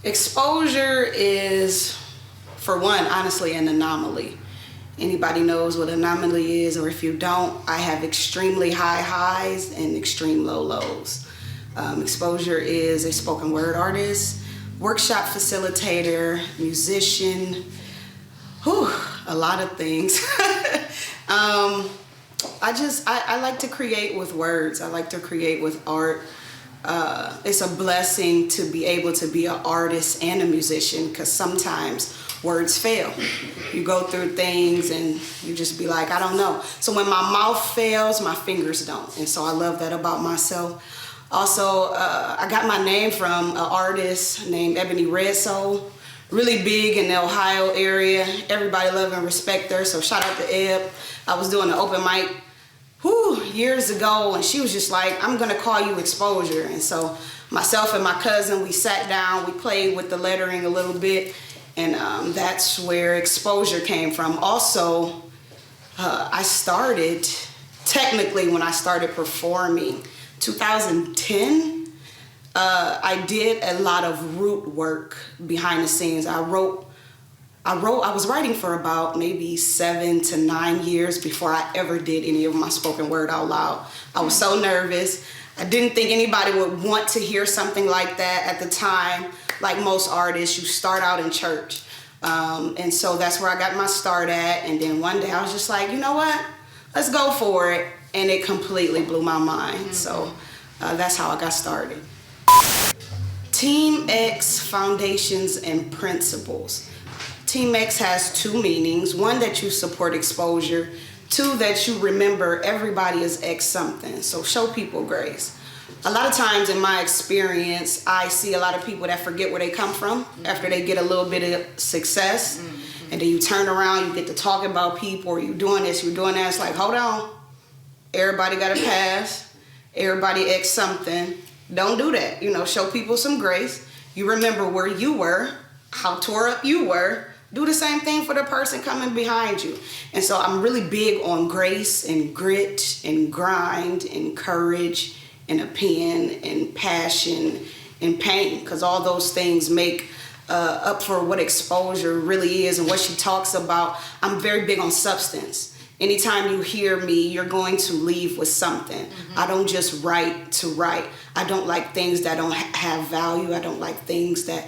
Exposure is, for one, honestly, an anomaly. Anybody knows what anomaly is, or if you don't, I have extremely high highs and extreme low lows. Exposure is a spoken word artist, workshop facilitator, musician, a lot of things. I like to create with words. I like to create with art. It's a blessing to be able to be an artist and a musician, because sometimes words fail. You go through things and you just be like, I don't know. So when my mouth fails, my fingers don't. And so I love that about myself. Also, I got my name from an artist named Ebony Red Soul, really big in the Ohio area. Everybody love and respect her, so shout out to Eb. I was doing an open mic years ago, and she was just like, I'm gonna call you Exposure. And so myself and my cousin, we sat down, we played with the lettering a little bit, and that's where Exposure came from. Also, I started, technically when I started performing, 2010, I did a lot of root work behind the scenes. I was writing for about maybe 7 to 9 years before I ever did any of my spoken word out loud. I was so nervous. I didn't think anybody would want to hear something like that at the time. Like most artists, you start out in church. And so that's where I got my start at. And then one day I was just like, you know what? Let's go for it. And it completely blew my mind. So that's how I got started. Team X Foundations and Principles. Team X has two meanings. One, that you support exposure. Two, that you remember everybody is X something. So show people grace. A lot of times in my experience, I see a lot of people that forget where they come from after they get a little bit of success. And then you turn around, you get to talking about people, or you doing this, you're doing that. It's like, hold on. Everybody got a pass. Everybody X something. Don't do that. Show people some grace. You remember where you were, how tore up you were. Do the same thing for the person coming behind you. And so I'm really big on grace and grit and grind and courage and a pen and passion and pain, because all those things make up for what exposure really is and what she talks about. I'm very big on substance. Anytime you hear me, you're going to leave with something. I don't just write to write. I don't like things that don't have value. I don't like things that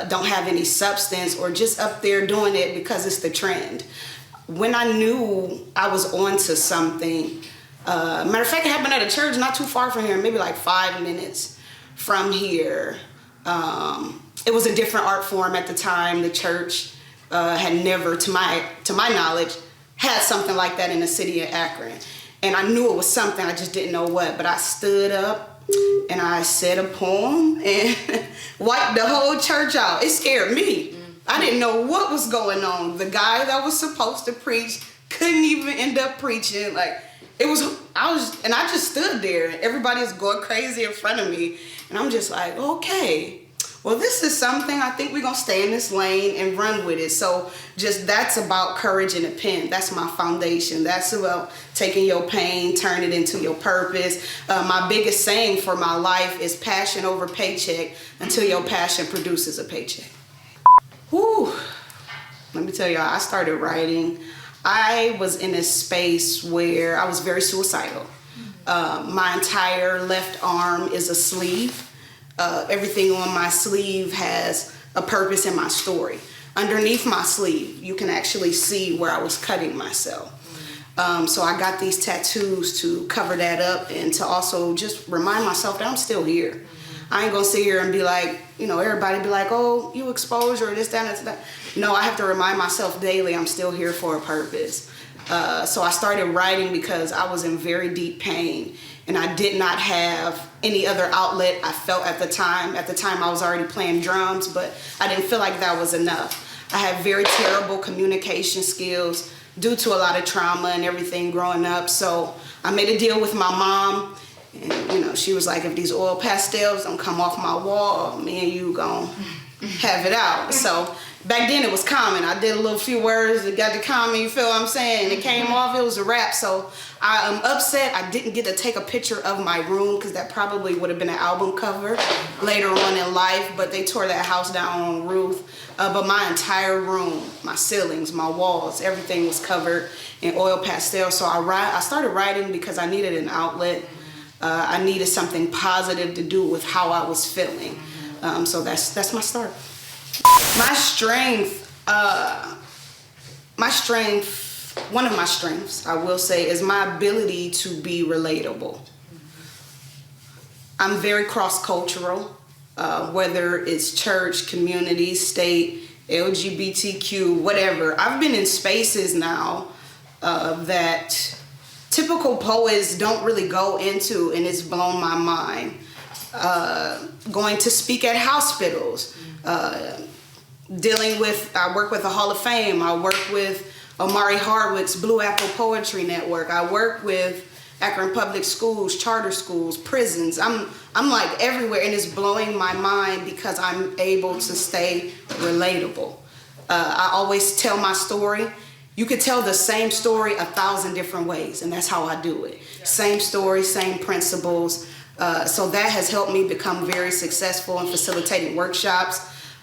don't have any substance, or just up there doing it because it's the trend. When I knew I was onto something, matter of fact, it happened at a church not too far from here, maybe like 5 minutes from here. It was a different art form at the time. The church had never, to my knowledge, had something like that in the city of Akron. And I knew it was something, I just didn't know what. But I stood up and I said a poem and wiped the whole church out. It scared me. I didn't know what was going on. The guy that was supposed to preach couldn't even end up preaching. I just stood there, and everybody's going crazy in front of me. And I'm just like, okay. Well, this is something, I think we're going to stay in this lane and run with it. So that's about courage and a pen. That's my foundation. That's about taking your pain, turn it into your purpose. My biggest saying for my life is passion over paycheck until your passion produces a paycheck. Whew. Let me tell y'all, I started writing. I was in a space where I was very suicidal. My entire left arm is a sleeve. Everything on my sleeve has a purpose in my story. Underneath my sleeve, you can actually see where I was cutting myself. So I got these tattoos to cover that up and to also just remind myself that I'm still here. I ain't gonna sit here and be like, everybody be like, oh, you Exposure, this, that, and that. No, I have to remind myself daily I'm still here for a purpose. So I started writing because I was in very deep pain, and I did not have any other outlet I felt at the time. At the time, I was already playing drums, but I didn't feel like that was enough. I had very terrible communication skills due to a lot of trauma and everything growing up. So I made a deal with my mom, and she was like, if these oil pastels don't come off my wall, me and you gon' have it out. So back then it was common. I did a little few words, it got the comment, you feel what I'm saying? It came off, it was a wrap. So I'm upset I didn't get to take a picture of my room, because that probably would have been an album cover later on in life, but they tore that house down on roof. But my entire room, my ceilings, my walls, everything was covered in oil pastel. So I started writing because I needed an outlet. I needed something positive to do with how I was feeling. So that's my start. My strength, one of my strengths, I will say, is my ability to be relatable. I'm very cross-cultural, whether it's church, community, state, LGBTQ, whatever. I've been in spaces now that typical poets don't really go into, and it's blown my mind. Going to speak at hospitals, I work with the Hall of Fame, I work with Omari Hardwick's Blue Apple Poetry Network, I work with Akron Public Schools, charter schools, prisons. I'm like everywhere, and it's blowing my mind because I'm able to stay relatable. I always tell my story. You could tell the same story 1,000 different ways, and that's how I do it. Same story, same principles. So that has helped me become very successful in facilitating workshops.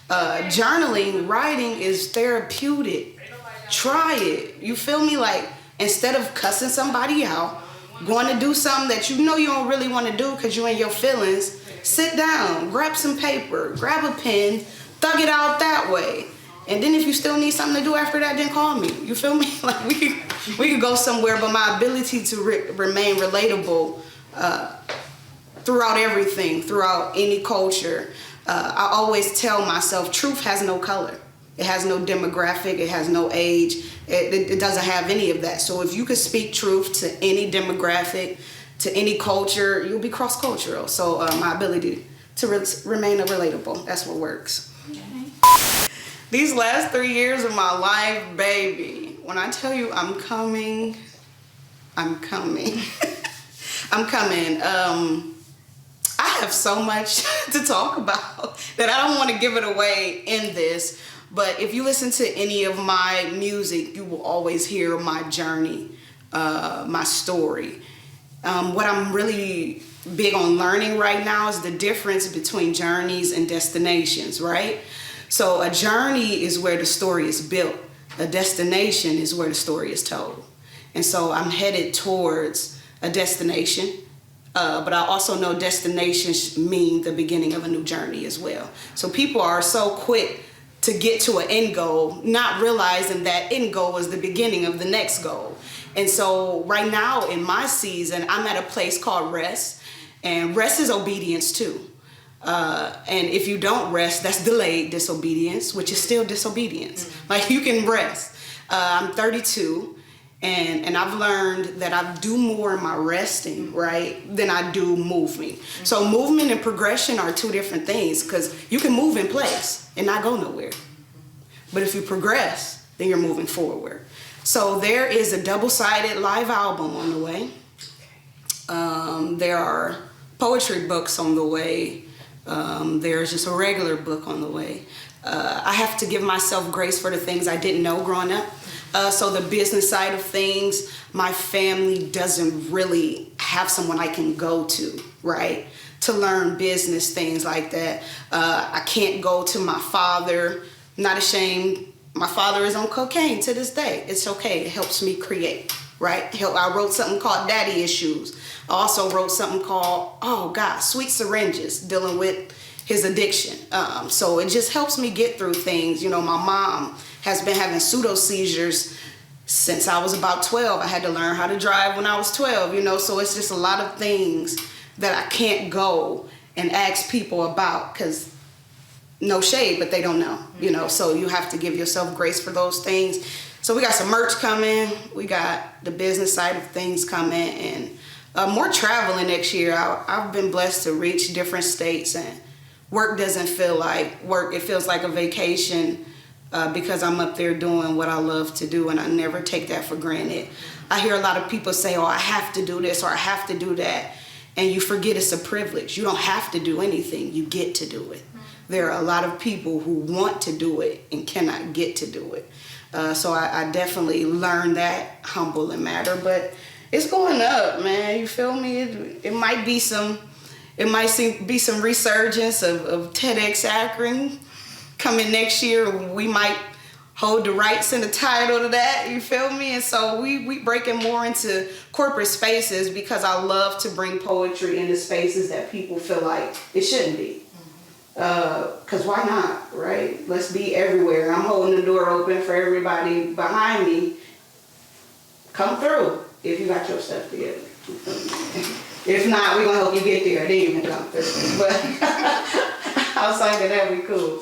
Journaling, writing is therapeutic. Try it. You feel me? Like, instead of cussing somebody out, going to do something that you know you don't really want to do because you're in your feelings, sit down, grab some paper, grab a pen, thug it out that way. And then if you still need something to do after that, then call me. You feel me? Like, we could go somewhere, but my ability to remain relatable throughout everything, throughout any culture, I always tell myself, truth has no color. It has no demographic. It has no age. It doesn't have any of that. So if you could speak truth to any demographic, to any culture, you'll be cross-cultural. So my ability to remain relatable, that's what works. Okay. These last 3 years of my life, baby, when I tell you I'm coming, I'm coming. I'm coming. I have so much to talk about that I don't want to give it away in this. But if you listen to any of my music, you will always hear my journey, my story. What I'm really big on learning right now is the difference between journeys and destinations, right? So a journey is where the story is built. A destination is where the story is told. And so I'm headed towards a destination. But I also know destinations mean the beginning of a new journey as well. So people are so quick to get to an end goal, not realizing that end goal is the beginning of the next goal. And so right now in my season, I'm at a place called rest, and rest is obedience too. And if you don't rest, that's delayed disobedience, which is still disobedience. Mm-hmm. Like, you can rest. I'm 32. And I've learned that I do more in my resting, right, than I do moving. Mm-hmm. So movement and progression are two different things, because you can move in place and not go nowhere. But if you progress, then you're moving forward. So there is a double-sided live album on the way. There are poetry books on the way. There's just a regular book on the way. I have to give myself grace for the things I didn't know growing up. So the business side of things, my family doesn't really have someone I can go to, right, to learn business, things like that. I can't go to my father. Not ashamed. My father is on cocaine to this day. It's okay. It helps me create, right? I wrote something called Daddy Issues. I also wrote something called, Sweet Syringes, dealing with his addiction. So it just helps me get through things. You know, my mom has been having pseudo seizures since I was about 12. I had to learn how to drive when I was 12, you know, so it's just a lot of things that I can't go and ask people about, because no shade, but they don't know, you know, so you have to give yourself grace for those things. So we got some merch coming. We got the business side of things coming, and more traveling next year. I've been blessed to reach different states, and work doesn't feel like work. It feels like a vacation. Because I'm up there doing what I love to do, and I never take that for granted. I hear a lot of people say, oh, I have to do this or I have to do that. and you forget it's a privilege. You don't have to do anything. You get to do it. There are a lot of people who want to do it and cannot get to do it. So I definitely learned that, humble and matter. But it's going up, man. You feel me? It might be some resurgence of TEDx Akron coming next year. We might hold the rights and the title to that, you feel me? And so we breaking more into corporate spaces because I love to bring poetry into spaces that people feel like it shouldn't be. Because why not, right? Let's be everywhere. I'm holding the door open for everybody behind me. Come through if you got your stuff together. If not, we're going to help you get there. Then you can come through. But I was thinking that'd be cool.